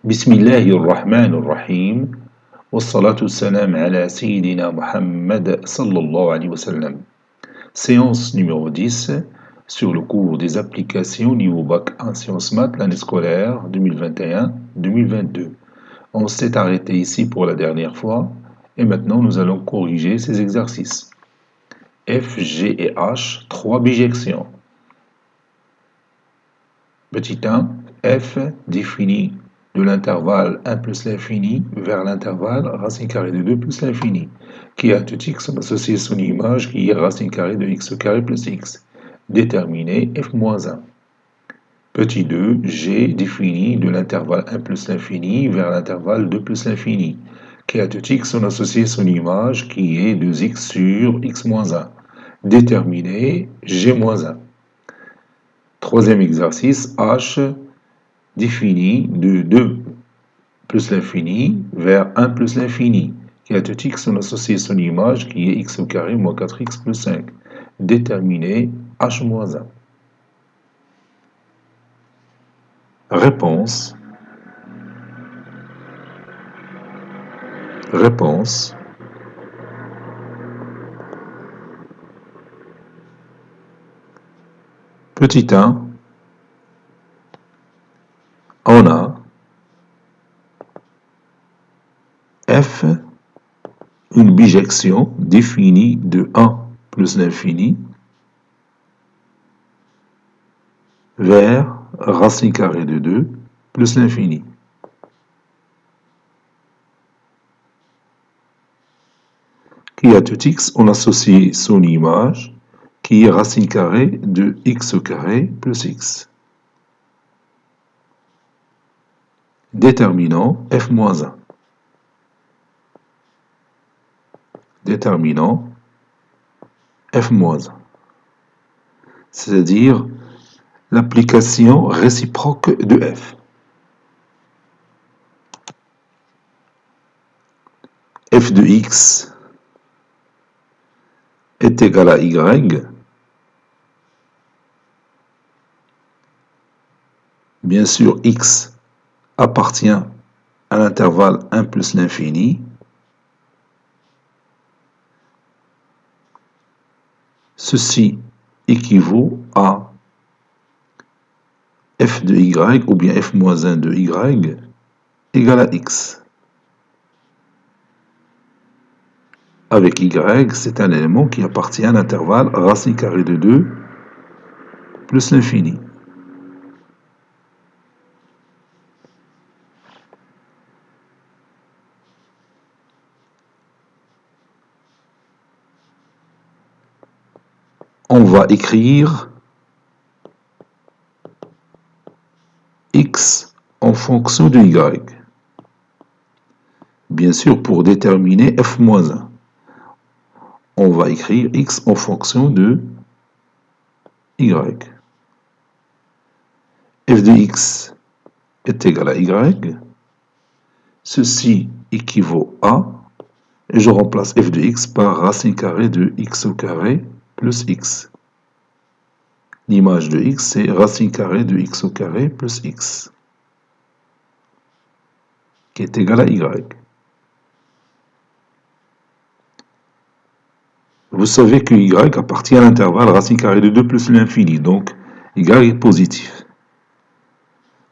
بسم الله الرحمن الرحيم والصلاة والسلام على سيدنا Muhammad sallallahu alayhi wa sallam. Séance numéro 10 sur le cours des applications niveau bac en sciences maths l'année scolaire 2021-2022. On s'est arrêté ici pour la dernière fois et maintenant nous allons corriger ces exercices. F, G et H, 3 bijections. Petit 1, F définit de l'intervalle 1 plus l'infini vers l'intervalle racine carrée de 2 plus l'infini, qui à tout x on associe son image qui est racine carrée de x carré plus x. Déterminer f-1. Petit 2, G définit de l'intervalle 1 plus l'infini vers l'intervalle 2 plus l'infini, qui à tout x on associe son image qui est 2x sur x-1. Déterminer g-1. Troisième exercice, H définit de 2 plus l'infini vers 1 plus l'infini, qui à tout x on associe son image qui est x au carré moins 4x plus 5. Déterminer h-1. Réponse. Petit 1, on a f, une bijection définie de 1 plus l'infini vers racine carrée de 2 plus l'infini. Qui à tout x, on associe son image qui est racine carrée de x au carré plus x. Déterminant f-1. Déterminant f-1. C'est-à-dire l'application réciproque de f. F de x est égal à y. Bien sûr, x appartient à l'intervalle 1 plus l'infini. Ceci équivaut à f de y ou bien f-1 de y égale à x. Avec y, c'est un élément qui appartient à l'intervalle racine carrée de 2 plus l'infini. On va écrire x en fonction de y. Bien sûr, pour déterminer f-1, on va écrire x en fonction de y. F de x est égal à y. Ceci équivaut à, et je remplace f de x par racine carrée de x au carré plus x. L'image de x, c'est racine carrée de x au carré plus x, qui est égal à y. Vous savez que y appartient à l'intervalle racine carrée de 2 plus l'infini, donc y est positif.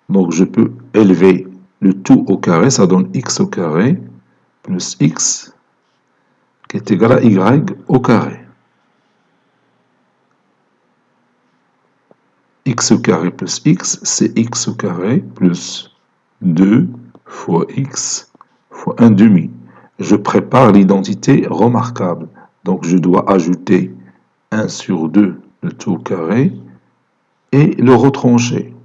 Donc je peux élever le tout au carré, ça donne x au carré plus x, qui est égal à y au carré. X au carré plus x, c'est x au carré plus 2 fois x fois 1 demi. Je prépare l'identité remarquable. Donc je dois ajouter 1 sur 2 le tout au carré et le retrancher.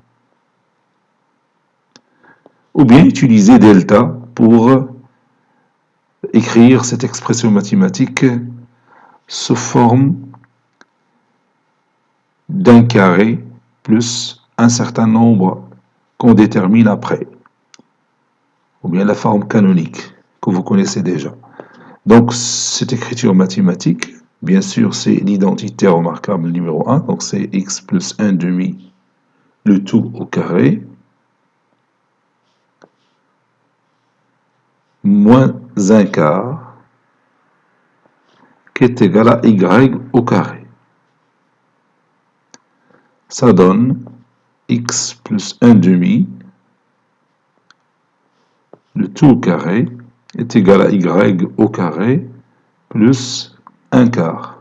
Ou bien utiliser delta pour écrire cette expression mathématique sous forme d'un carré plus un certain nombre qu'on détermine après. Ou bien la forme canonique que vous connaissez déjà. Donc cette écriture mathématique, bien sûr, c'est l'identité remarquable numéro 1, donc c'est x plus 1 demi, le tout au carré, moins 1 quart qui est égal à y au carré. Ça donne x plus 1 demi, le tout au carré, est égal à y au carré plus 1 quart.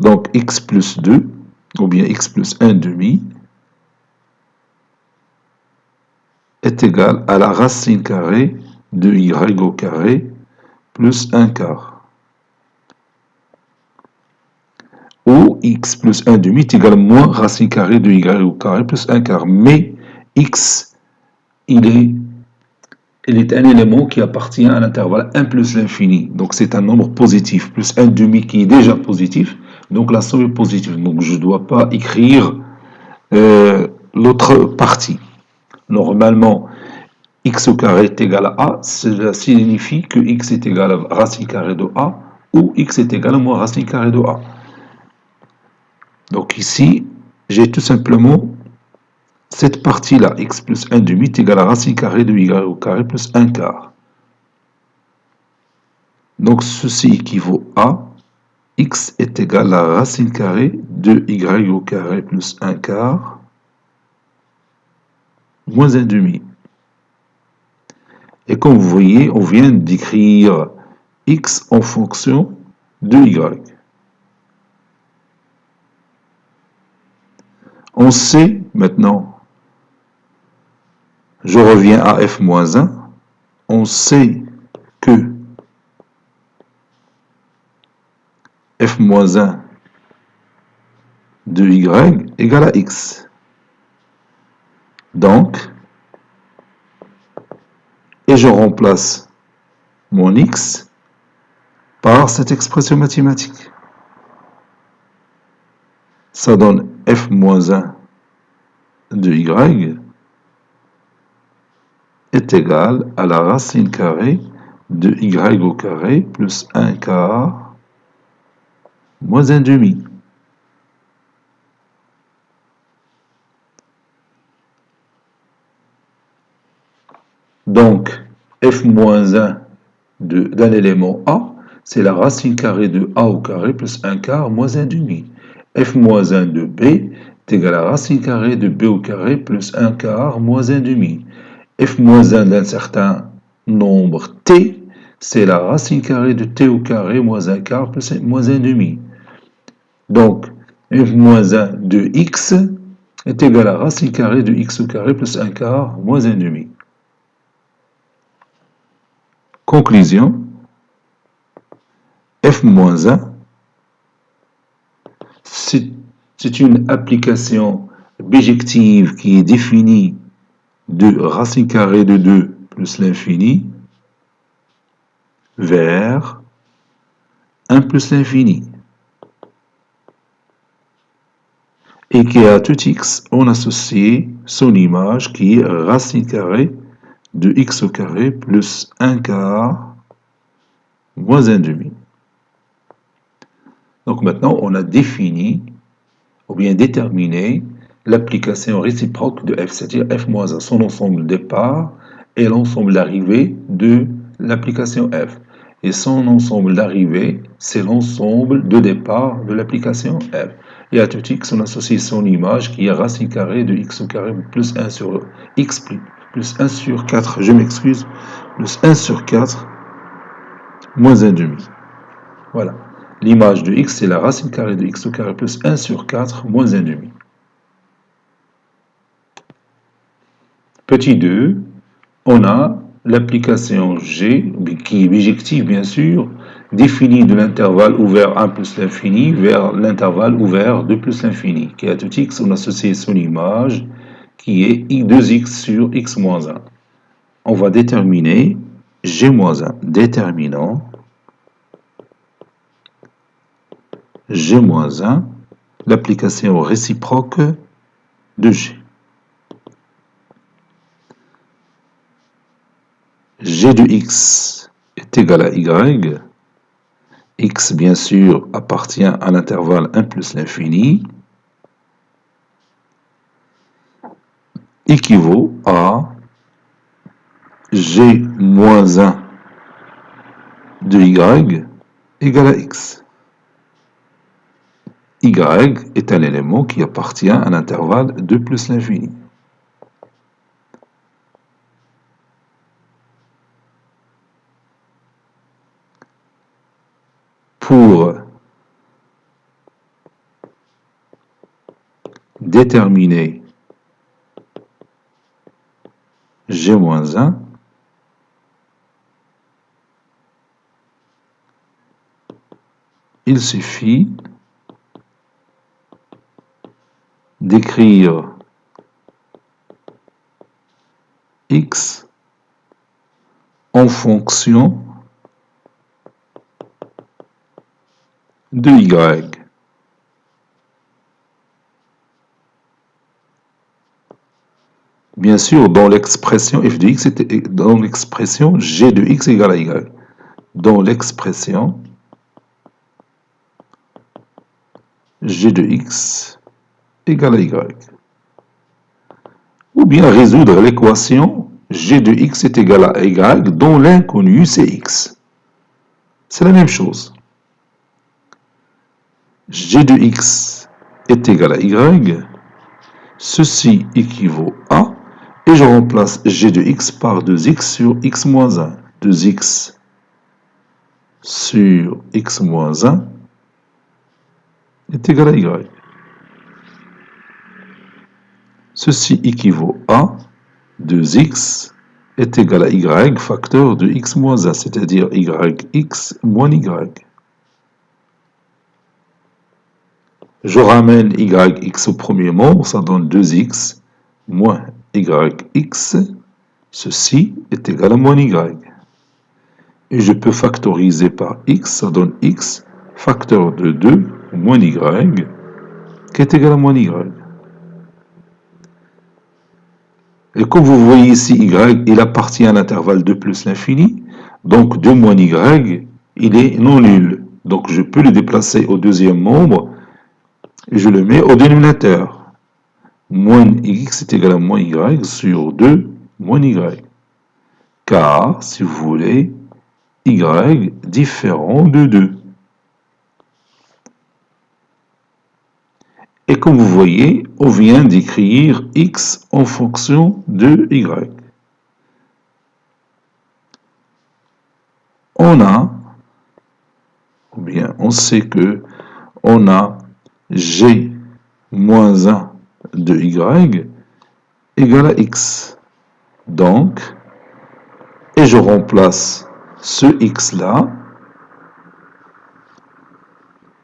Donc x plus 2, ou bien x plus 1 demi, est égal à la racine carrée de y au carré plus 1 quart. Ou x plus 1 demi est égal à moins racine carrée de y au carré plus 1 quart. Mais x, il est un élément qui appartient à l'intervalle 1 plus l'infini. Donc c'est un nombre positif, plus 1 demi qui est déjà positif. Donc la somme est positive. Donc je ne dois pas écrire l'autre partie. Normalement, x au carré est égal à a, cela signifie que x est égal à racine carrée de a, ou x est égal à moins racine carrée de a. Donc ici, j'ai tout simplement cette partie-là, x plus 1 demi est égal à racine carrée de y au carré plus 1 quart. Donc ceci équivaut à x est égal à racine carrée de y au carré plus 1 quart moins 1 demi. Et comme vous voyez, on vient d'écrire x en fonction de y. On sait maintenant, je reviens à f-1, on sait que f-1 de y égale à x. Donc, et je remplace mon x par cette expression mathématique. Ça donne f-1 de y est égal à la racine carrée de y au carré plus 1 quart moins 1 demi. Donc, f-1 d'un élément a, c'est la racine carrée de a au carré plus 1 quart moins 1 demi. f-1 de b est égal à la racine carrée de b au carré plus 1 quart moins 1 demi. f-1 d'un certain nombre t, c'est la racine carrée de t au carré moins 1 quart plus moins 1 demi. Donc, f-1 de x est égal à la racine carrée de x au carré plus 1 quart moins 1 demi. Conclusion, f-1, c'est une application bijective qui est définie de racine carrée de 2 plus l'infini vers 1 plus l'infini. Et qui à tout x, on associe son image qui est racine carrée de x au carré plus 1 quart moins 1 demi. Donc maintenant, on a défini ou bien déterminé l'application réciproque de f, c'est-à-dire f-1, son ensemble départ et l'ensemble d'arrivée de l'application f. Et son ensemble d'arrivée, c'est l'ensemble de départ de l'application f. Et à tout x, on associe son image qui est racine carrée de x au carré plus 1 sur x plus 1 sur 4, je m'excuse, plus 1 sur 4 moins 1 demi. Voilà. L'image de x, c'est la racine carrée de x au carré plus 1 sur 4 moins 1 demi. Petit 2, on a l'application G, qui est bijective bien sûr, définie de l'intervalle ouvert 1 plus l'infini vers l'intervalle ouvert 2 plus l'infini, qui est à tout x, on associe son image, qui est 2x sur x moins 1. On va déterminer G moins 1, déterminant G moins 1, l'application réciproque de G. G de x est égal à y. X, bien sûr, appartient à l'intervalle 1 plus l'infini. équivaut à G moins 1 de Y égale à X. Y est un élément qui appartient à l'intervalle 2 plus l'infini. Pour déterminer G-1, il suffit d'écrire X en fonction de Y. Bien sûr, dans l'expression f de x, dans l'expression g de x égale à y. Dans l'expression g de x égale à y. Ou bien résoudre l'équation g de x est égal à y dont l'inconnu c'est x. C'est la même chose. G de x est égal à y. Ceci équivaut à, et je remplace g de x par 2x sur x moins 1. 2x sur x moins 1 est égal à y. Ceci équivaut à 2x est égal à y facteur de x moins 1, c'est-à-dire yx moins y. Je ramène yx au premier membre, ça donne 2x moins yx. Ceci est égal à moins y. Et je peux factoriser par x, ça donne x facteur de 2 moins y, qui est égal à moins y. Et comme vous voyez ici, y, il appartient à l'intervalle 2 plus l'infini, donc 2 moins y, il est non nul. Donc je peux le déplacer au deuxième membre, et je le mets au dénominateur. Moins x est égal à moins y sur 2 moins y. Car, si vous voulez, y différent de 2. Et comme vous voyez, on vient d'écrire x en fonction de y. On sait que on a g moins 1 de y égale à x. Donc, et je remplace ce x-là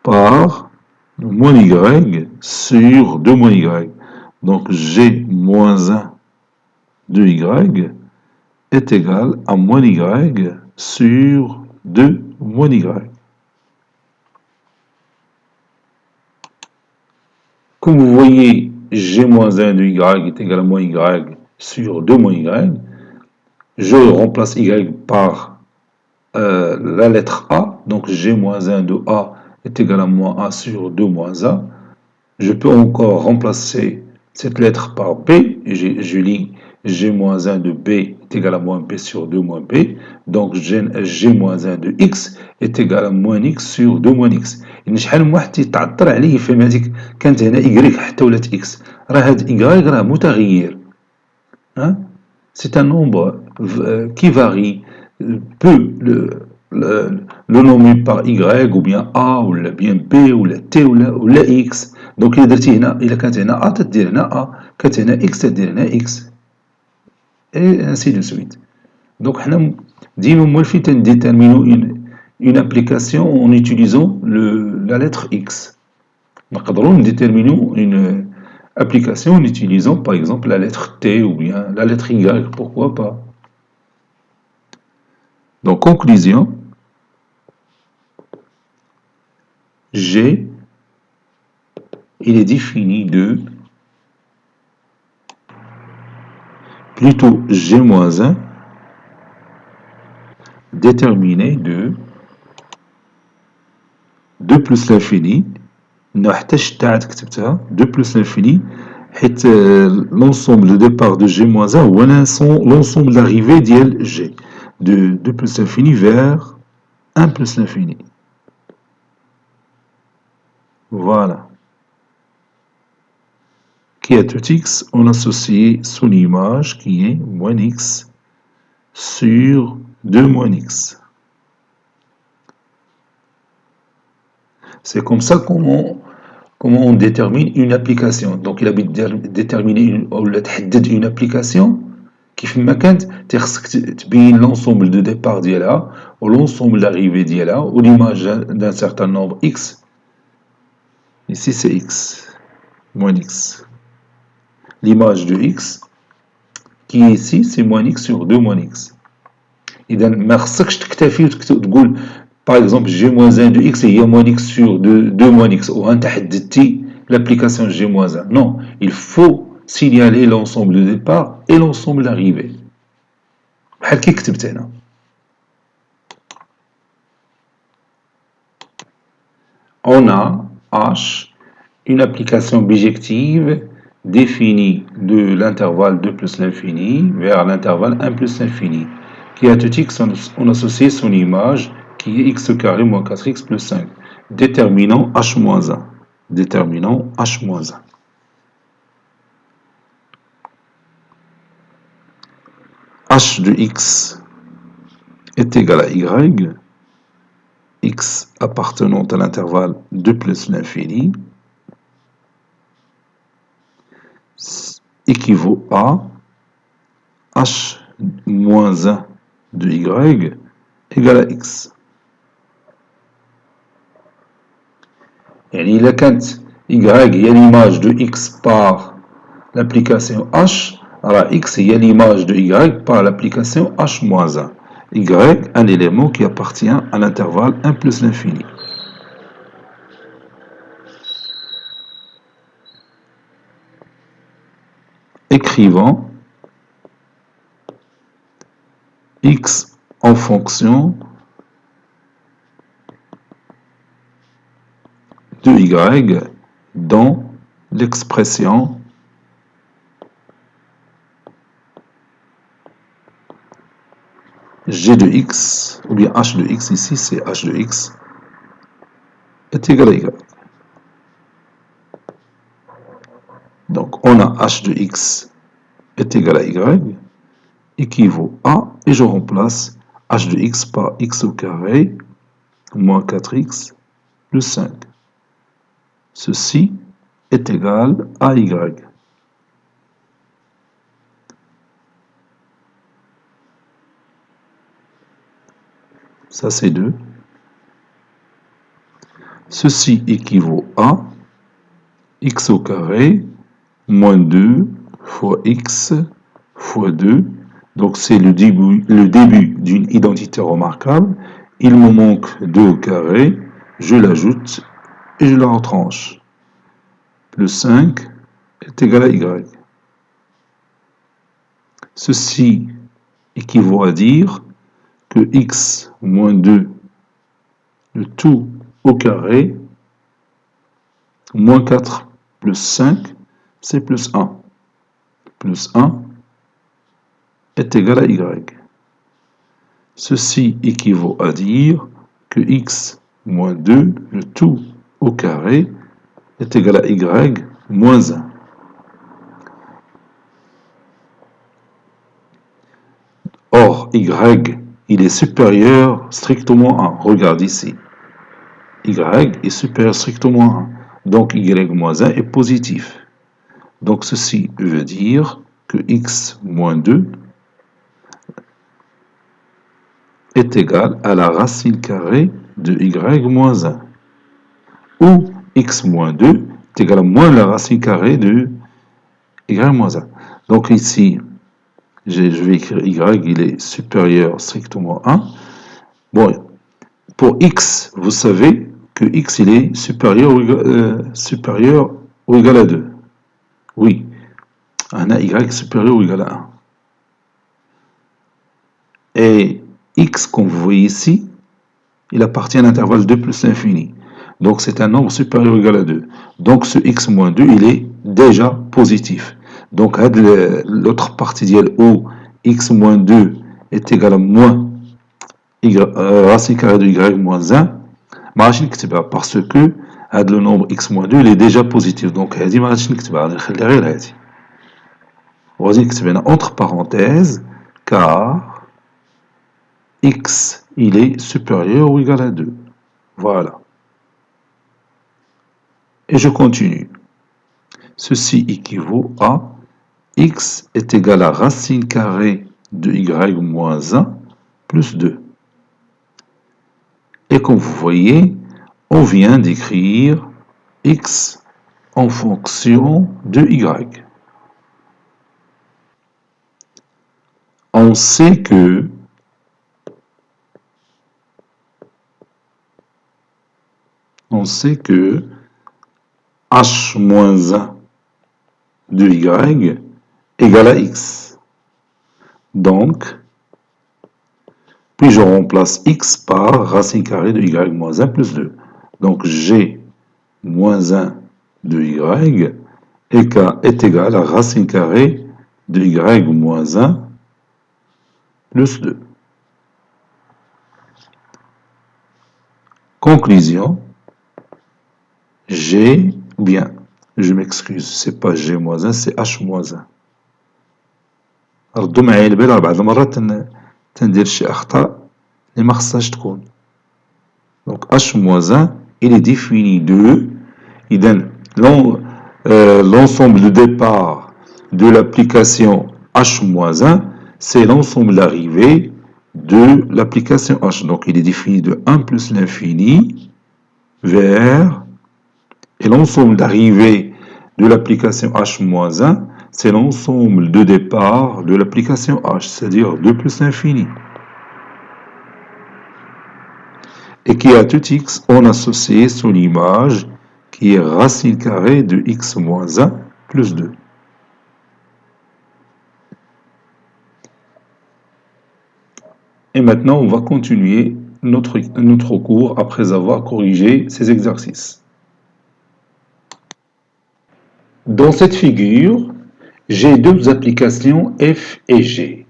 par moins y sur 2 moins y. Donc, g moins 1 de y est égal à moins y sur 2 moins y. Comme vous voyez, g moins 1 de y est égal à moins y sur 2 moins y. Je remplace y par la lettre a. Donc, g moins 1 de a est égal à moins a sur 2 moins a. Je peux encore remplacer cette lettre par b. Et je lis g moins 1 de b est égal à moins b sur 2 moins b. Donc, g moins 1 de x est égal à moins x sur 2 moins x. شحال من واحد تيتعثر عليه يفهم هذيك كانت هنا y حتى ولات x. راه هاد y راه متغير. C'est un nombre qui varie. Peut le nommer par y ou bien a ou bien b ou t ou x. Donc إلا درتي هنا إلا كانت هنا a تدير هنا a, كانت هنا x تدير هنا x. Et ainsi de suite. Donc حنا ديما موالفين تنديتيرمينو une application en utilisant la lettre x. نقدروا نديتيرمينو une application en utilisant par exemple la lettre t ou bien la lettre y, pourquoi pas. Donc conclusion, G, il est défini de, plutôt G-1, déterminé de 2 plus l'infini. 2 plus l'infini l'ensemble de départ de G-1 ou l'ensemble d'arrivée d'IL G de 2 plus l'infini vers 1 plus l'infini. Voilà. Qui est tout x, on associe son image qui est moins x sur 2 moins x. C'est comme ça comment on détermine une application. Donc il a déterminer une application كيف ما كانت خصك تبين l'ensemble de départ ديالها ou l'ensemble d'arrivée ديالها ou l'image d'un certain nombre x. Ici c'est x moins x. L'image de x qui est ici c'est moins x sur 2 moins x. إذا ما خصكش تكتفي وتقول par exemple g-1 de x هي moins x sur 2 moins x وانت حددتي l'application g-1. Non, il faut signaler l'ensemble de départ et l'ensemble d'arrivée. بحال كي كتبت هنا. On a H, une application bijective définie de l'intervalle 2 plus l'infini vers l'intervalle 1 plus l'infini, qui à tout x on associe son image qui est x au carré moins 4x plus 5, déterminant h-1. Déterminant h-1. H de x est égal à y, x appartenant à l'intervalle 2 plus l'infini, équivaut à h moins 1 de y égal à x. يعني إذا كانت y هي l'image de x par l'application h, alors x هي l'image de y par l'application h moins 1. Y, un élément qui appartient à l'intervalle 1 plus l'infini. Écrivant x en fonction de y dans l'expression g de x, ou bien h de x, ici c'est h de x, est égal à y. Donc on a h de x est égal à y, équivaut à, et je remplace h de x par x au carré moins 4x plus 5. Ceci est égal à y. Ça c'est 2. Ceci équivaut à x au carré moins 2 fois x fois 2. Donc c'est le début d'une identité remarquable. Il me manque 2 au carré. Je l'ajoute et je la retranche. Plus 5 est égal à y. Ceci équivaut à dire que x moins 2, le tout au carré, moins 4 plus 5, c'est plus 1. Plus 1 est égal à y. Ceci équivaut à dire que x moins 2, le tout au carré, est égal à y moins 1. Or, y, il est supérieur strictement à 1. Regarde ici. Y est supérieur strictement à 1. Donc, y moins 1 est positif. Donc, ceci veut dire que x moins 2 est égal à la racine carrée de y moins 1. Ou x moins 2 est égal à moins la racine carrée de y moins 1. Donc ici, je vais écrire y, il est supérieur strictement à 1. Bon, pour x, vous savez que x il est supérieur ou égal à 2. Oui, on a y supérieur ou égal à 1. Et x, comme vous voyez ici, il appartient à l'intervalle 2 plus l'infini. Donc, c'est un nombre supérieur ou égal à 2. Donc, ce x moins 2, il est déjà positif. Donc, l'autre partie d'elle où x moins 2 est égal à moins racine carrée de y moins 1, parce que le nombre x moins 2 il est déjà positif. Donc, هذه ما غاديش نكتبها، غادي نخليها غير هذه. وغادي نكتب هنا entre parenthèses car x il est supérieur ou égal à 2. Voilà. Et je continue. Ceci équivaut à x est égal à racine carrée de y moins 1 plus 2. Et comme vous voyez, on vient d'écrire x en fonction de y. On sait que h moins 1 de y égale à x. Donc, puis je remplace x par racine carrée de y moins 1 plus 2. Donc, g moins 1 de y est égal à racine carrée de y moins 1 plus 2. Conclusion, g, bien, je m'excuse, c'est pas g moins 1, c'est h moins 1. ردوا معايا البال بعض المرات تندير شي أخطاء اللي ما خصهاش تكون. Donc h moins 1, il est défini de l'ensemble de départ de l'application h moins 1, c'est l'ensemble d'arrivée de l'application h. Donc il est défini de 1 plus l'infini vers, et l'ensemble d'arrivée de l'application h moins 1, c'est l'ensemble de départ de l'application h, c'est-à-dire 2 plus l'infini. Et qui a tout x, on associe son image qui est racine carrée de x moins 1 plus 2. Et maintenant, on va continuer notre cours après avoir corrigé ces exercices. Dans cette figure, j'ai deux applications f et g.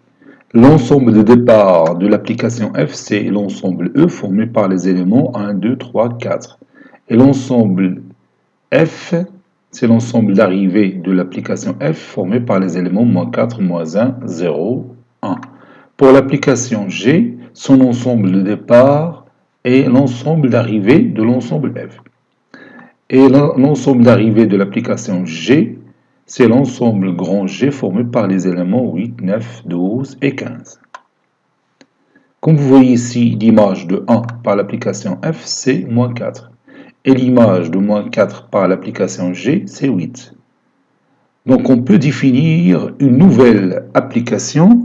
L'ensemble de départ de l'application f, c'est l'ensemble E formé par les éléments 1, 2, 3, 4. Et l'ensemble f, c'est l'ensemble d'arrivée de l'application f formé par les éléments moins 4, moins 1, 0, 1. Pour l'application g, son ensemble de départ est l'ensemble d'arrivée de l'ensemble f. Et l'ensemble d'arrivée de l'application g, c'est l'ensemble grand G formé par les éléments 8, 9, 12 et 15. Comme vous voyez ici, l'image de 1 par l'application f, c'est moins 4. Et l'image de moins 4 par l'application g, c'est 8. Donc on peut définir une nouvelle application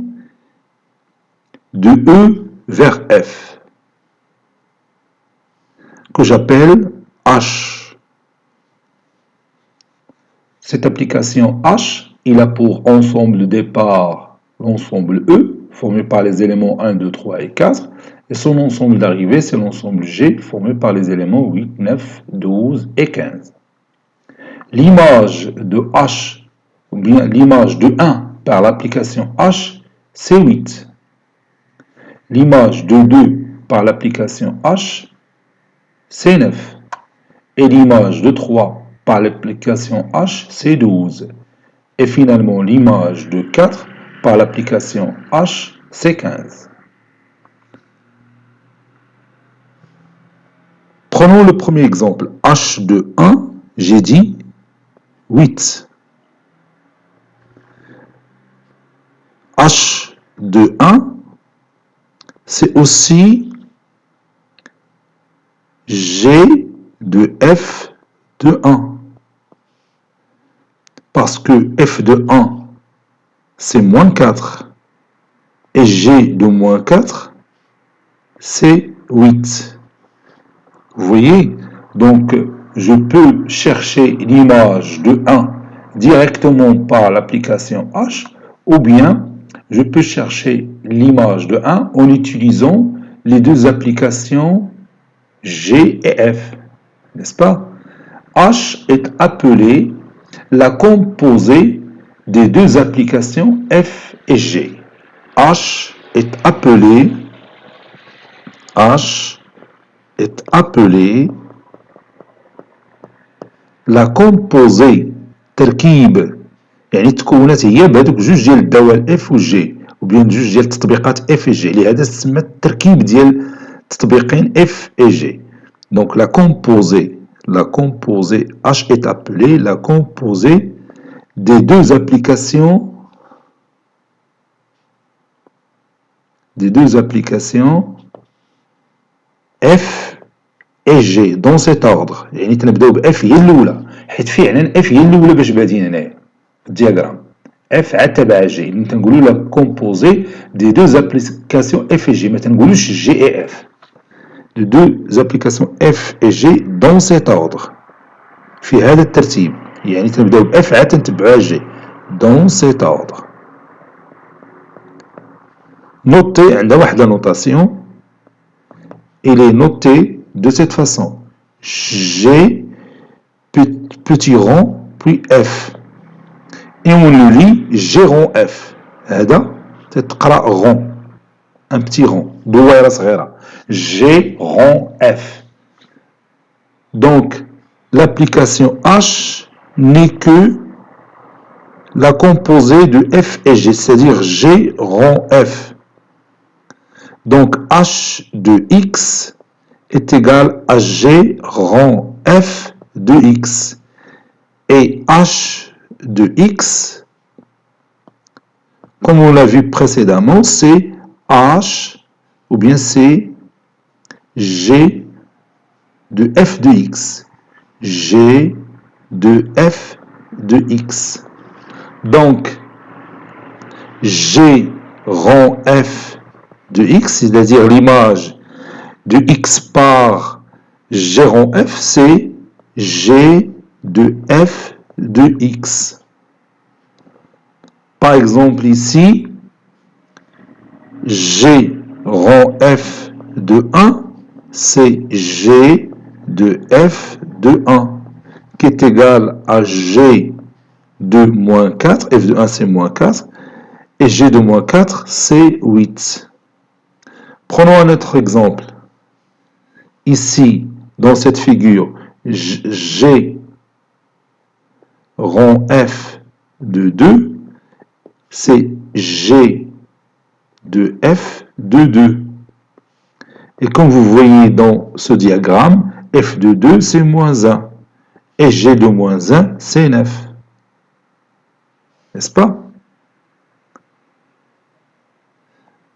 de E vers F, que j'appelle H. Cette application H, il a pour ensemble de départ l'ensemble E, formé par les éléments 1, 2, 3 et 4, et son ensemble d'arrivée, c'est l'ensemble G, formé par les éléments 8, 9, 12 et 15. L'image de H, ou bien l'image de 1 par l'application H, c'est 8. L'image de 2 par l'application H, c'est 9. Et l'image de 3 par l'application H, c'est 12. Et finalement, l'image de 4 par l'application H, c'est 15. Prenons le premier exemple. H de 1, j'ai dit 8. H de 1, c'est aussi G de F de 1. Parce que f de 1, c'est moins 4. Et g de moins 4, c'est 8. Vous voyez? Donc, je peux chercher l'image de 1 directement par l'application H, ou bien je peux chercher l'image de 1 en utilisant les deux applications G et F. n'est-ce pas? H est appelé la composée des deux applications F et G. H est appelé la composée تركيب يعني تكونات هي بهذوك جوج ديال الدوال اف و جي وبين جوج ديال التطبيقات اف و جي لهذا تسمى التركيب ديال التطبيقين اف و جي. Donc la composée H est appelée la composée des deux applications F et G dans cet ordre. يعني تنبداو ب F هي الأولى حيت فعلا F هي الأولى باش بادين هنايا في الدياغرام. F عاد تبع G اللي تنقولوا لا composée des deux applications F et G ما تنقولوش G et F. De deux applications F et G dans cet ordre في هذا الترتيب يعني تنبداو ب F عاد تنتبعوها G dans cet ordre. Notez عندها واحد la notation. Il est noté de cette façon. G, petit rond, puis F. Et on le lit G rond F. هذا تتقرأ rond. Un petit rond. دوائرة صغيرة. G rond F. Donc, l'application H n'est que la composée de F et G, c'est-à-dire G rond F. Donc, H de X est égal à G rond F de X. Et H de X, comme on l'a vu précédemment, c'est H ou bien c'est G de F de X. G de F de X. Donc, G rond F de X, c'est-à-dire l'image de X par G rond F, c'est G de F de X. Par exemple ici, G rond F de 1, c'est G de F de 1, qui est égal à G de moins 4, F de 1 c'est moins 4, et G de moins 4 c'est 8. Prenons un autre exemple. Ici, dans cette figure, G rond F de 2, c'est G de F de 2. Et comme vous voyez dans ce diagramme, F de 2, c'est moins 1. Et G de moins 1, c'est 9. N'est-ce pas?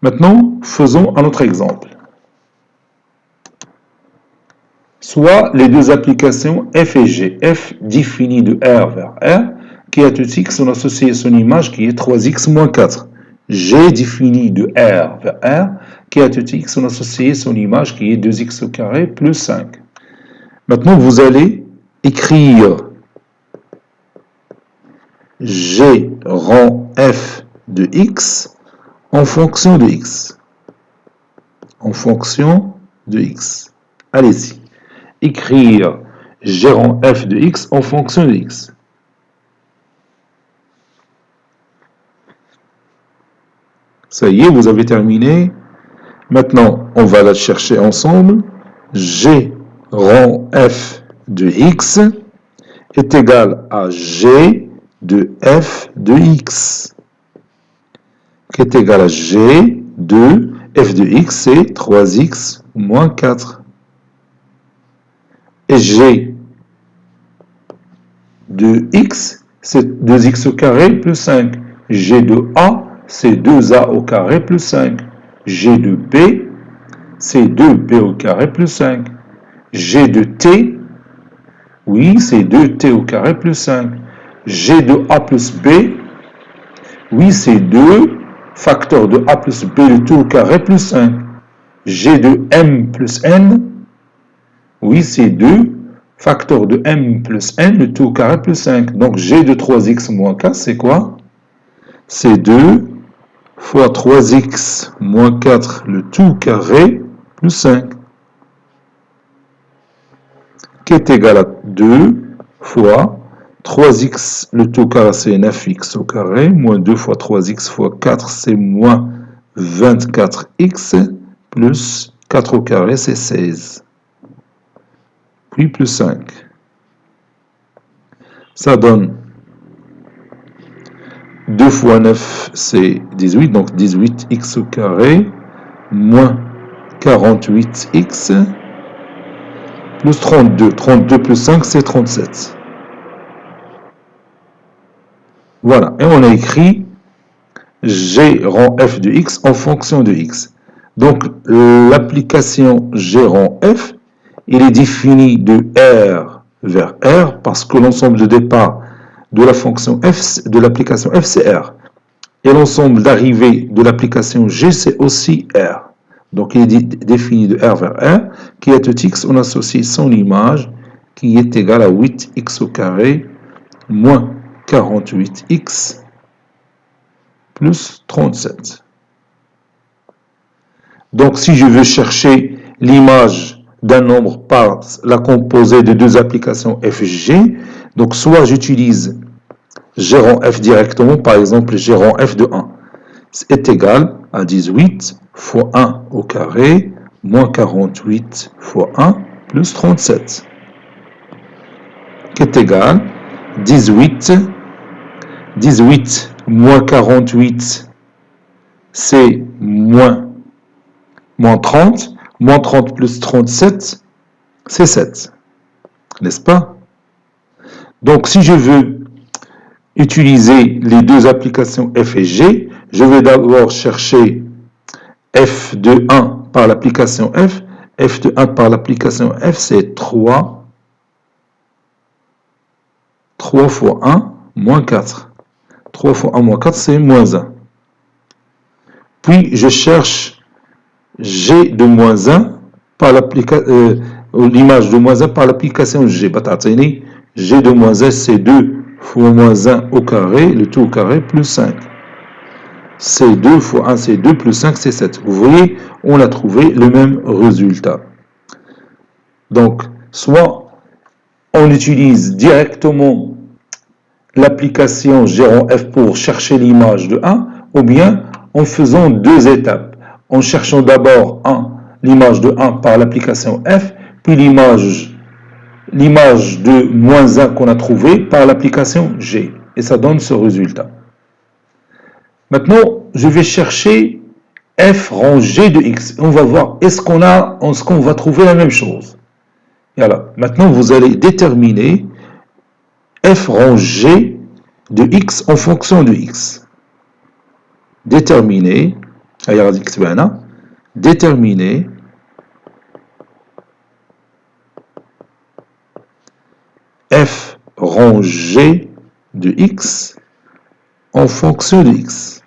Maintenant, faisons un autre exemple. Soit les deux applications F et G. F définie de R vers R, qui a tout X, on associe son image qui est 3X moins 4. G définie de R vers R, qui a tout X, on associe son image qui est 2X au carré plus 5. Maintenant, vous allez écrire G rond F de X en fonction de X. En fonction de X. Allez-y. Écrire G rond F de X en fonction de X. Ça y est, vous avez terminé. Maintenant, on va la chercher ensemble. G rond F de X est égal à G de F de X, qui est égal à G de F de X, c'est 3X moins 4. Et G de X, c'est 2X au carré plus 5. G de A, c'est 2A au carré plus 5. G de B, c'est 2B au carré plus 5. G de T, oui, c'est 2T au carré plus 5. G de A plus B, oui, c'est 2 facteur de A plus B le tout au carré plus 5. G de M plus N, oui, c'est 2 facteur de M plus N le tout au carré plus 5. Donc, G de 3X moins 4, c'est quoi? C'est 2 fois 3X moins 4 le tout au carré plus 5. qui est égal à 2 fois 3x, le tout carré c'est 9x au carré, moins 2 fois 3x fois 4 c'est moins 24x, plus 4 au carré c'est 16, puis plus 5. Ça donne 2 fois 9 c'est 18, donc 18x au carré, moins 48x, plus 32. 32 plus 5 c'est 37. Voilà, et on a écrit G rang f de x en fonction de x. Donc, l'application G rang f, il est défini de R vers R, parce que l'ensemble de départ de la fonction f, de l'application f, c'est R. Et l'ensemble d'arrivée de l'application G, c'est aussi R. Donc, il est défini de R vers R, qui à tout x, on associe son image, qui est égale à 8x au carré, moins 48x, plus 37. Donc, si je veux chercher l'image d'un nombre par la composée de deux applications f et g, donc soit j'utilise g rang f directement, par exemple g rang f de 1 est égal à 18 fois 1 au carré, moins 48 fois 1, plus 37, qui est égal 18 moins 48, c'est moins 30. Moins 30 plus 37, c'est 7. N'est-ce pas? Donc, si je veux utiliser les deux applications f et g, je vais d'abord chercher f de 1 par l'application f. F de 1 par l'application f, c'est 3. 3 fois 1, moins 4. 3 fois 1 moins 4, c'est moins 1. Puis, je cherche g de moins 1 par l'image de moins 1 par l'application g. G de moins 1, c'est 2 fois moins 1 au carré, le tout au carré, plus 5. C'est 2 fois 1, c'est 2, plus 5, c'est 7. Vous voyez, on a trouvé le même résultat. Donc, soit on utilise directement l'application g rang f pour chercher l'image de 1, ou bien en faisant deux étapes. En cherchant d'abord l'image de 1 par l'application f, puis l'image de moins 1 qu'on a trouvé par l'application g. Et ça donne ce résultat. Maintenant, je vais chercher f rang g de x. On va voir est-ce qu'on va trouver la même chose. Et alors, maintenant, vous allez déterminer f rang g de x en fonction de x. Déterminer f rang g de x en fonction de x.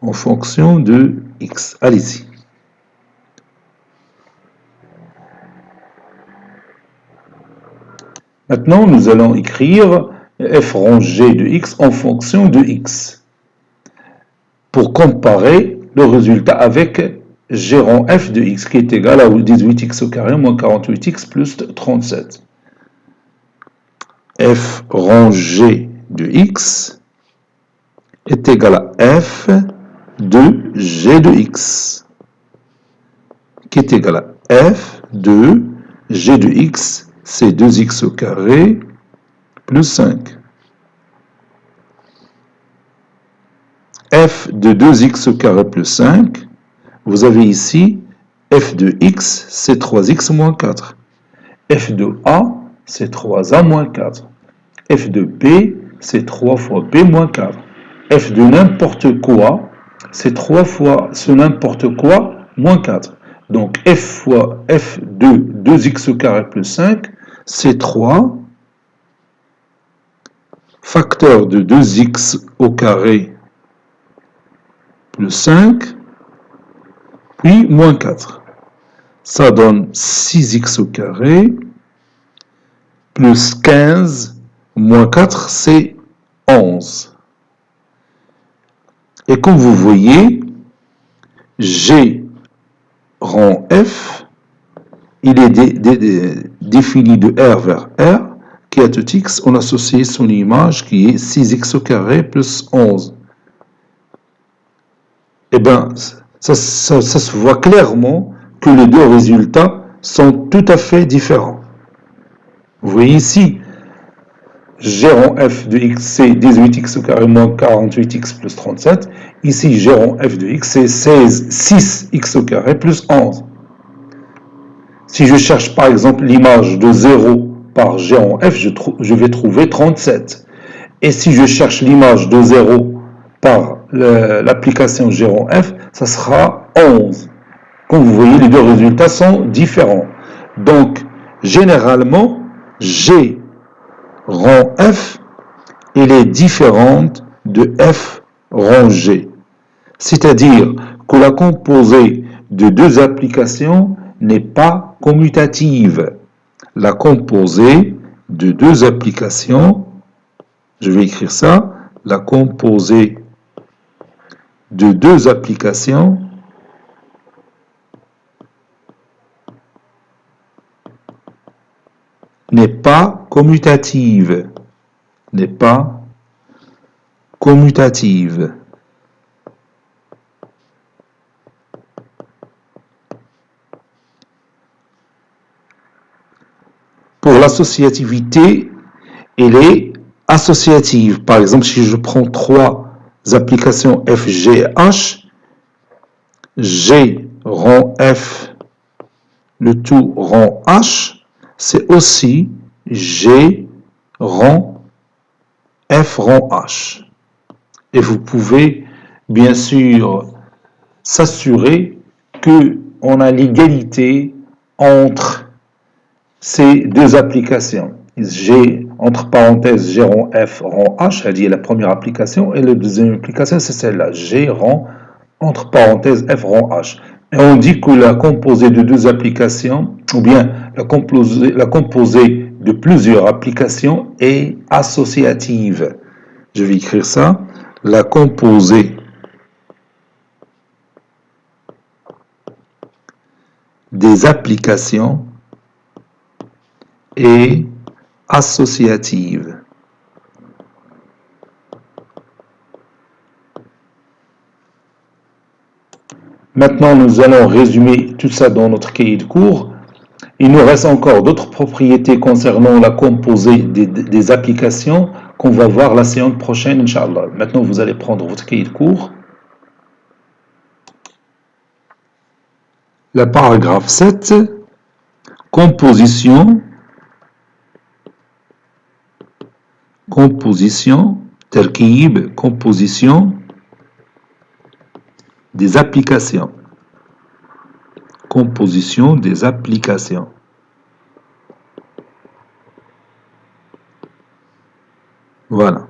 En fonction de x. Allez-y. Maintenant, nous allons écrire f rang g de x en fonction de x pour comparer le résultat avec g rang f de x qui est égal à 18x au carré moins 48x plus 37. F rang g de x est égal à f de g de x qui est égal à f de g de x, c'est 2x au carré plus 5. F de 2x au carré plus 5, vous avez ici f de x, c'est 3x moins 4. F de a, c'est 3a moins 4. F de b, c'est 3 fois b moins 4. F de n'importe quoi, c'est 3 fois ce n'importe quoi moins 4. Donc f fois f de 2x au carré plus 5, c'est 3 facteur de 2x au carré plus 5, puis moins 4. Ça donne 6x au carré, plus 15, moins 4, c'est 11. Et comme vous voyez, G rang F il est défini de R vers R, qui à tout x, on associe son image qui est 6x au carré plus 11. Eh bien, ça se voit clairement que les deux résultats sont tout à fait différents. Vous voyez ici, g rond f de x, c'est 18x au carré moins 48x plus 37. Ici, g rond f de x, c'est 6x au carré plus 11. Si je cherche par exemple l'image de 0 par g rond f, je vais trouver 37. Et si je cherche l'image de 0 par l'application g rond f, ça sera 11. Comme vous voyez, les deux résultats sont différents. Donc, généralement, g rond f, il est différente de f rond g. C'est-à-dire que la composée de deux applications n'est pas commutative. La composée de deux applications, je vais écrire ça, la composée de deux applications n'est pas commutative. N'est pas commutative. Pour l'associativité, elle est associative. Par exemple, si je prends trois applications F, G, H, G rond F, le tout rond H, c'est aussi G rond F rond H. Et vous pouvez bien sûr s'assurer qu'on a l'égalité entre ces deux applications. J'ai entre parenthèses G rond F rond H, c'est-à-dire la première application, et la deuxième application c'est celle-là, G rond entre parenthèses F rond H. Et on dit que la composée de deux applications, ou bien la composée de plusieurs applications est associative. Je vais écrire ça. La composée des applications est associative. Maintenant, nous allons résumer tout ça dans notre cahier de cours. Il nous reste encore d'autres propriétés concernant la composée des applications qu'on va voir la séance prochaine, Inch'Allah. Maintenant, vous allez prendre votre cahier de cours. Le paragraphe 7, composition, terkib, composition des applications. Composition des applications. Voilà.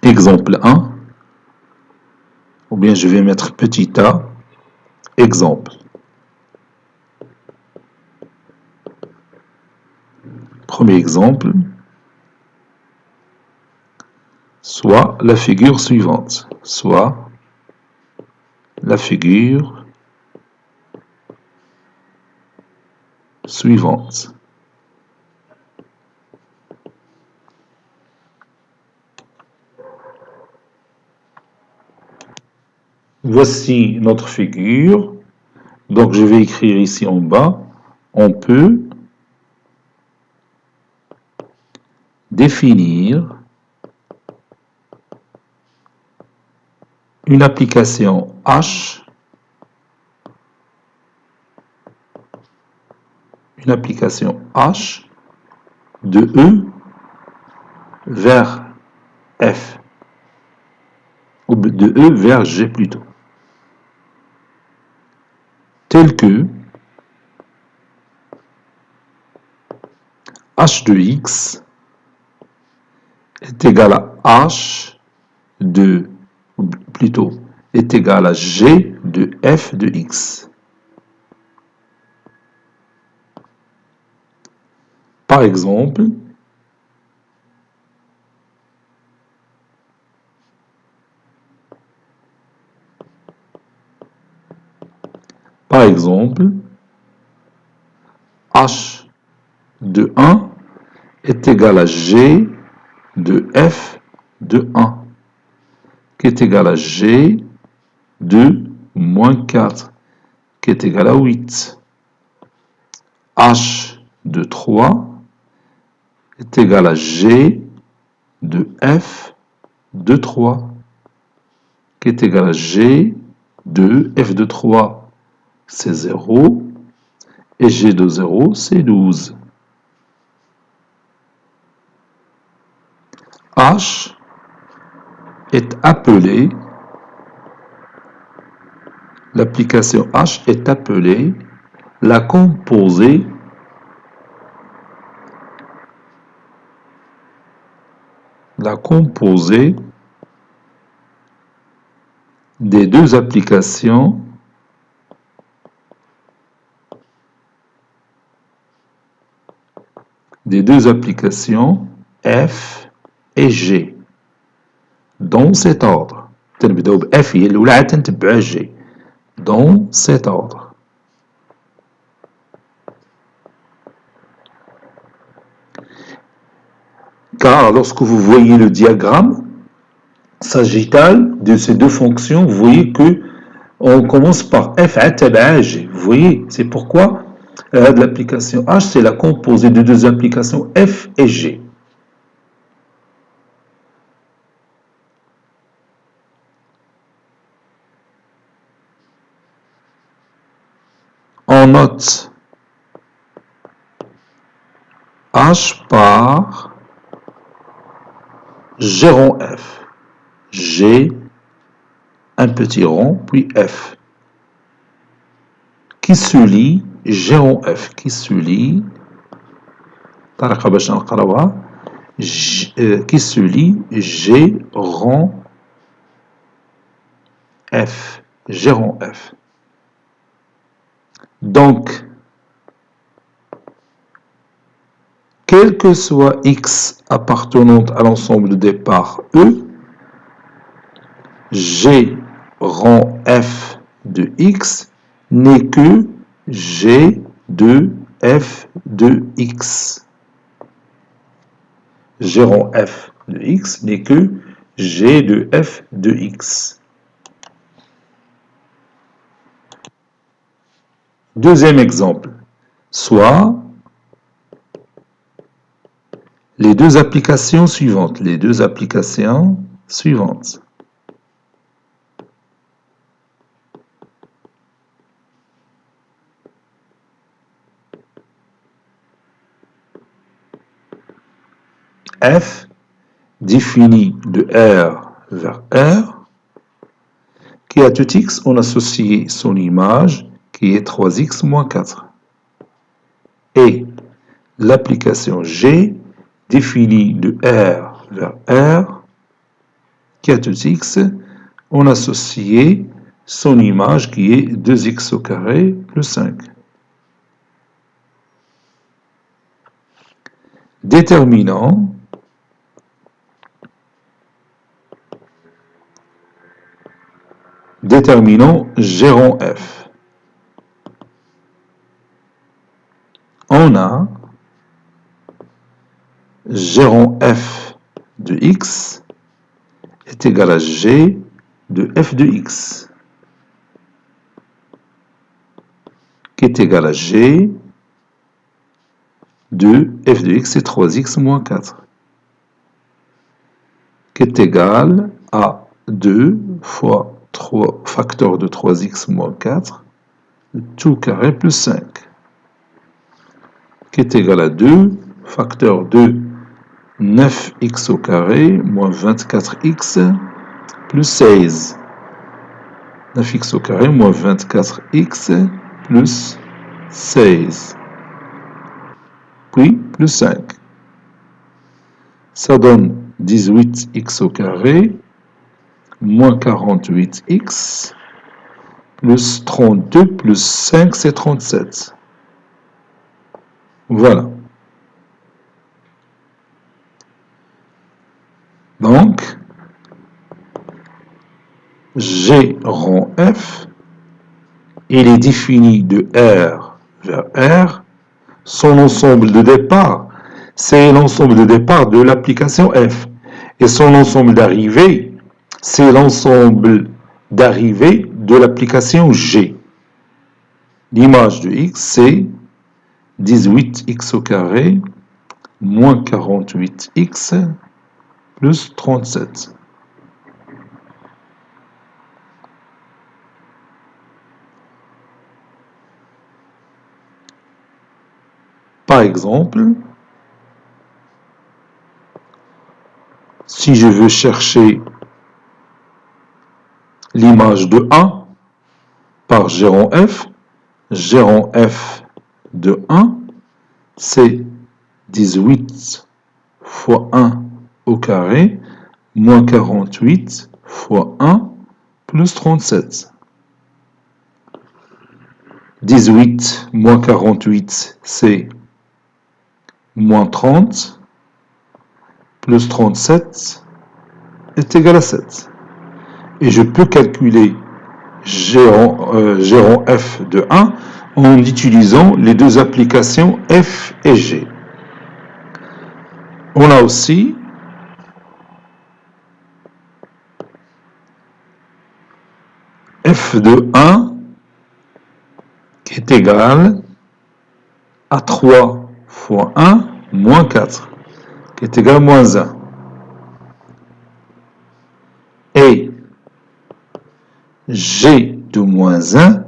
Exemple 1. Ou bien je vais mettre petit a. Exemple. Premier exemple. Soit la figure suivante. Soit la figure suivante. Voici notre figure. Donc je vais écrire ici en bas. On peut définir une application H, de E vers F, ou de E vers G plutôt, tel que H de X est égal à H de, ou plutôt, est égal à G de F de X. Par exemple, exemple, H de 1 est égal à G de F de 1, qui est égal à G de moins 4, qui est égal à 8. H de 3 est égal à G de F de 3, qui est égal à G de F de 3, c'est 0, et G de 0, c'est 12. H est appelé, l'application H est appelée la composée des deux applications F et G dans cet ordre. تنبداو ب F هي الأولى عاد تنتبعوها G dans cet ordre. Car lorsque vous voyez le diagramme sagittal de ces deux fonctions, vous voyez que on commence par F à G. Vous voyez, c'est pourquoi l'application H, c'est la composée de deux applications F et G. On note H par G rond F. G, un petit rond, puis F. Qui se lit G rond F, qui se lit qui se lit G rond F. G rond F. Donc, quel que soit X appartenant à l'ensemble de départ E, G rond F de X n'est que G de F de X. G rond F de X n'est que G de F de X. Deuxième exemple, soit les deux applications suivantes. F défini de R vers R, qui à tout X, on associe son image qui est 3x moins 4. Et l'application G définie de R vers R, qui à tout X, on associe son image qui est 2x au carré plus 5. Déterminant G rond F. On a G rond F de X est égal à G de F de X, qui est égal à G de F de X, c'est 3x moins 4, qui est égal à 2 fois 3 facteur de 3x moins 4, tout carré plus 5, qui est égal à 2 facteur de 9x au carré moins 24x plus 16. 9x au carré moins 24x plus 16. Puis plus 5. Ça donne 18x au carré moins 48x plus 32 plus 5, c'est 37. Voilà. Donc, G rond F il est défini de R vers R. Son ensemble de départ, c'est l'ensemble de départ de l'application F. Et son ensemble d'arrivée, c'est l'ensemble d'arrivée de l'application G. L'image de x, c'est 18x au carré moins 48x plus 37. Par exemple, si je veux chercher l'image de 1 par gérant f de 1, c'est 18 fois 1 au carré moins 48 fois 1 plus 37. 18 moins 48, c'est moins 30, plus 37 est égal à 7. Et je peux calculer gérant f de 1 en utilisant les deux applications f et g. On a aussi f de 1 qui est égal à 3 fois 1 moins 4, qui est égal à moins 1. Et g de moins 1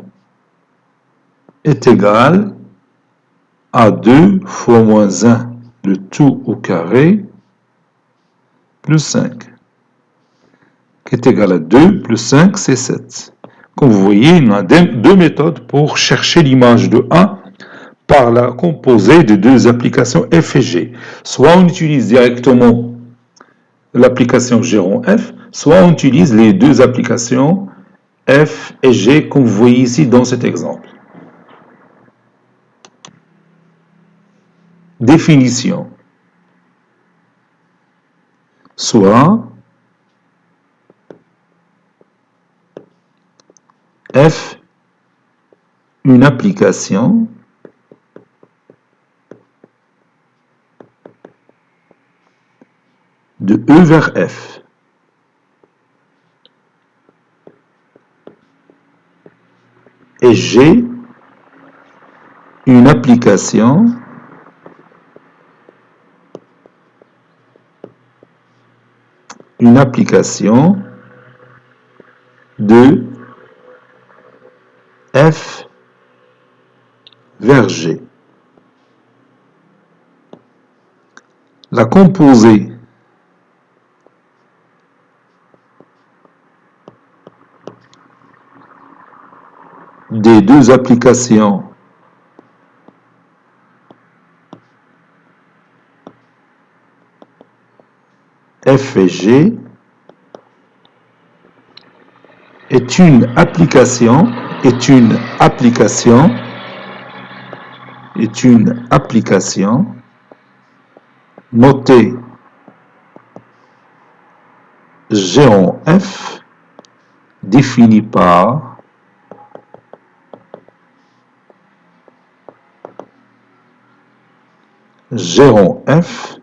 est égal à 2 fois moins 1, le tout au carré, plus 5, qui est égal à 2 plus 5, c'est 7. Comme vous voyez, il y a deux méthodes pour chercher l'image de 1 par la composée de deux applications f et g. Soit on utilise directement l'application gérant f, soit on utilise les deux applications f et g comme vous voyez ici dans cet exemple. Définition. Soit f, une application de E vers F. Et G, une application de F vers G. La composée des deux applications F et G est une application notée géant F définie par gérant F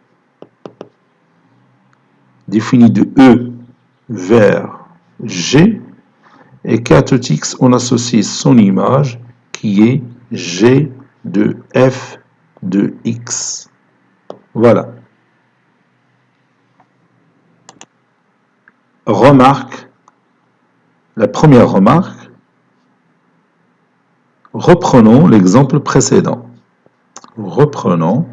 défini de E vers G, et qu'à tout x, on associe son image qui est G de F de x. Voilà. Remarque, la première remarque, reprenons l'exemple précédent. Reprenons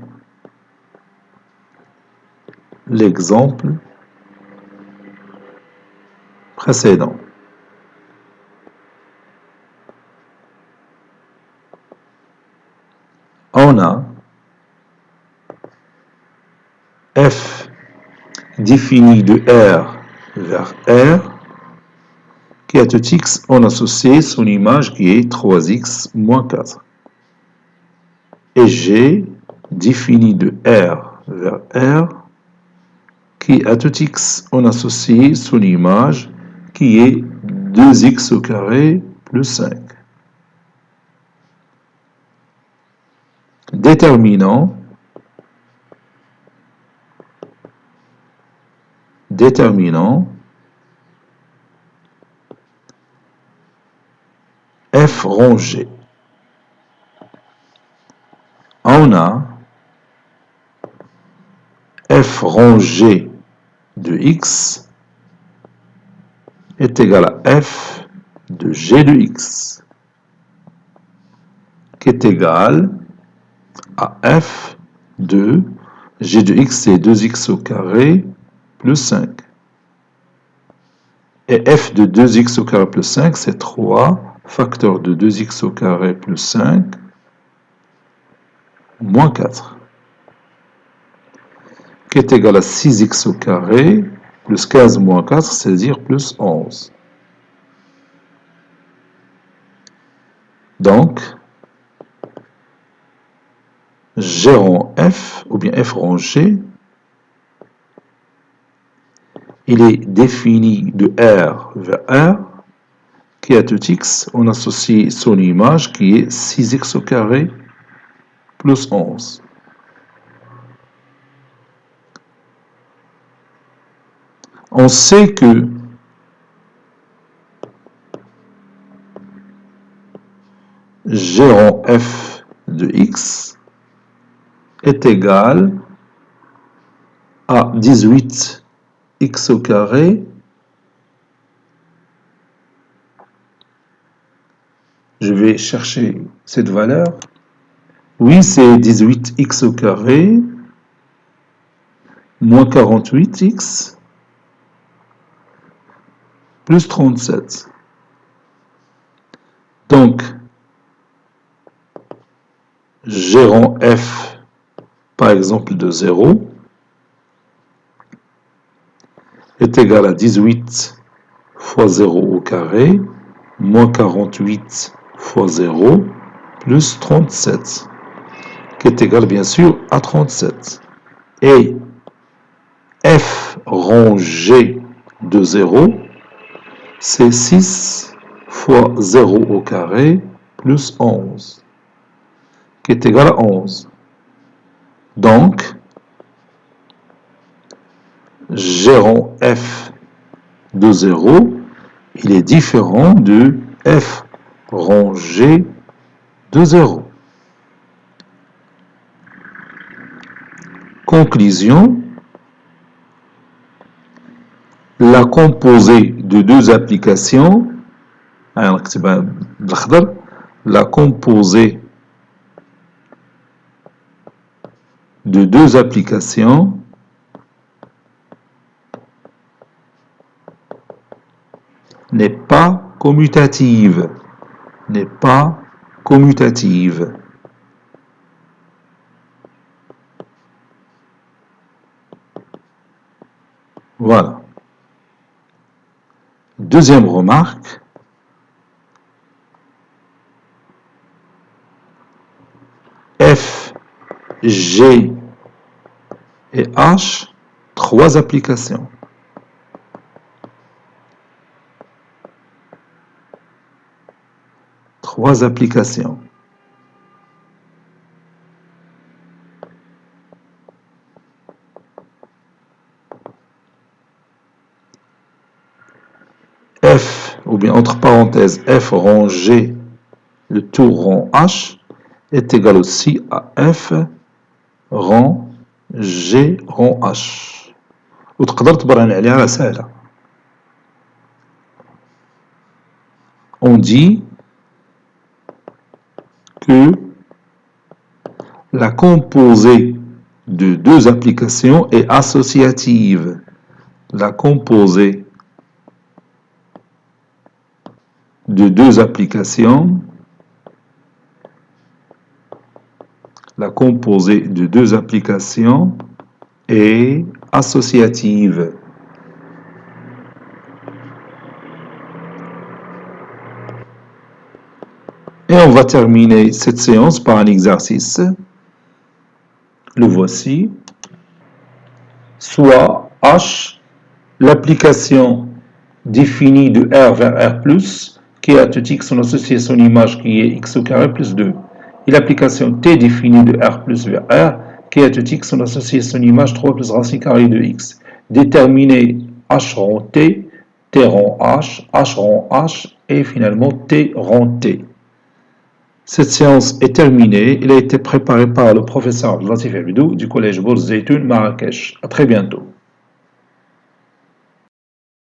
l'exemple précédent. On a f défini de R vers R, qui à tout x, on associe son image qui est 3x moins 4. Et G défini de R vers R, qui à tout x, on associe son image qui est 2x au carré plus 5. déterminant f rangé. On a f rangé de x est égal à f de g de x, qui est égal à f de g de x, c'est 2x au carré plus 5. Et f de 2x au carré plus 5, c'est 3 facteur de 2x au carré plus 5 moins 4, qui est égal à 6x au carré plus 15 moins 4, c'est-à-dire plus 11. Donc, G rang f, ou bien f rang g, il est défini de R vers R, qui à tout x, on associe son image qui est 6x au carré plus 11. On sait que G rang f de x est égal à 18x au carré. Je vais chercher cette valeur. Oui, c'est 18x au carré moins 48x plus 37. Donc, G rang f, par exemple, de 0 est égal à 18 fois 0 au carré moins 48 fois 0 plus 37, qui est égal bien sûr à 37. Et f rang g de 0, c'est 6 fois 0 au carré plus 11, qui est égal à 11. Donc, G rang f de 0, il est différent de f rang g de 0. Conclusion, la composée de deux applications, la composée de deux applications n'est pas commutative. Voilà. Deuxième remarque. F, G et H, trois applications. Trois applications. F, ou bien entre parenthèses, F rang G, le tout rang H, est égal aussi à F rang G rang H. وتقدر تبرهن عليها سهلة. On dit que la composée de deux applications est associative. La composée de deux applications est associative. Et on va terminer cette séance par un exercice. Le voici. Soit H, l'application définie de R vers R+, qui est à tout x, on associe son image qui est x au carré plus 2. et l'application t définie de R plus vers R, qui est x sont associés à son image 3 plus racine carrée de x. Déterminer h rond t, t rond h rond h, et finalement t rond t. Cette séance est terminée. Elle a été préparée par le professeur Latif Abidou du collège Bourz Zeytoun Marrakech. À très bientôt.